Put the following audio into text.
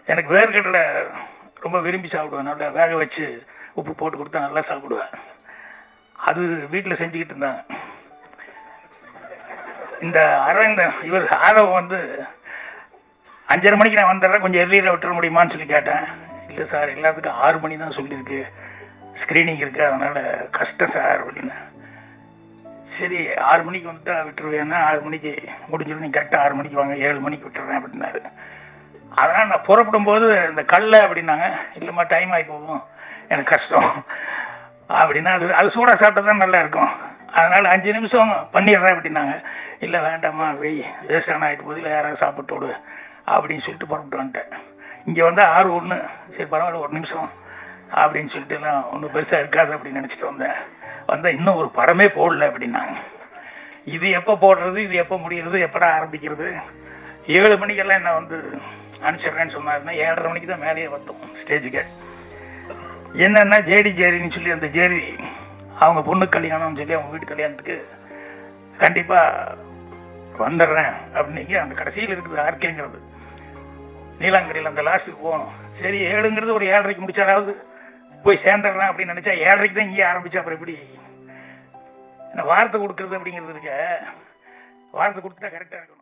எனக்கு வேர்க்கடலை ரொம்ப விரும்பி சாப்பிடுவேன். நல்லா வேக வச்சு உப்பு போட்டு கொடுத்தா நல்லா சாப்பிடுவேன். அது வீட்டில் செஞ்சுக்கிட்டு இருந்தாங்க. இந்த அரவிந்த இவர் ஆதவம் வந்து 5:30 மணிக்கு நான் வந்துடுறேன், கொஞ்சம் எர்லியில் விட்டுற முடியுமான்னு சொல்லி கேட்டேன். இல்லை சார், எல்லாத்துக்கும் 6 மணி தான் சொல்லியிருக்கு, ஸ்க்ரீனிங் இருக்குது, அதனால் கஷ்டம் சார் அப்படின்னு. சரி 6 மணிக்கு வந்துட்டா விட்டுருவேன்னா 6 மணிக்கு முடிஞ்சிடும், நீங்கள் கரெக்டாக 6 மணிக்கு வாங்க, 7 மணிக்கு விட்டுறேன் அப்படின்னாரு. அதனால் நான் புறப்படும் போது இந்த கல்லை அப்படின்னாங்க. இல்லைம்மா டைம் ஆகி போகும், எனக்கு கஷ்டம் அப்படின்னா. அது சூடாக சாப்பிட்டா தான் நல்லா இருக்கும், அதனால் 5 நிமிஷம் பண்ணிடுறேன் அப்படின்னாங்க. இல்லை வேண்டாம்மா, வெய் வேஸ்டான ஆகிட்டு போது, இல்லை யாராவது சாப்பிட்டு விடு அப்படின்னு சொல்லிட்டு புறப்பட்டு வந்துட்டேன். இங்கே வந்து 6:01, சரி பரவாயில்ல 1 நிமிஷம் அப்படின்னு சொல்லிட்டுலாம் ஒன்றும் பெருசாக இருக்காது அப்படின்னு நினச்சிட்டு வந்தேன். இன்னும் ஒரு படமே போடல அப்படின்னாங்க. இது எப்போ போடுறது, இது எப்போ முடிகிறது, எப்படா ஆரம்பிக்கிறது? 7 மணிக்கெல்லாம் என்ன வந்து அனுப்பிச்சிட்றேன்னு சொன்னாருன்னா 7:30 மணிக்கு தான் மேலேயே வந்தோம் ஸ்டேஜுக்கு. என்னென்னா ஜேரின்னு சொல்லி அந்த ஜேரி அவங்க பொண்ணு கல்யாணம்னு சொல்லி அவங்க வீட்டு கல்யாணத்துக்கு கண்டிப்பாக வந்துடுறேன் அப்படின்னீங்க. அந்த கடைசியில் இருக்குது ஆர்கேங்கிறது, நீலாங்கரையில் அந்த லாஸ்ட்டுக்கு போகணும். சரி 7ங்கிறது ஒரு 7:30க்கு முடிச்சாலாவது போய் சேர்ந்துடுறேன் அப்படின்னு நினச்சா 7:30க்கு தான் இங்கே ஆரம்பித்தா. அப்புறம் எப்படி என்ன வார்த்தை கொடுக்குறது அப்படிங்கிறது இருக்க, வார்த்தை கொடுத்துட்டா கரெக்டாக இருக்கணும்.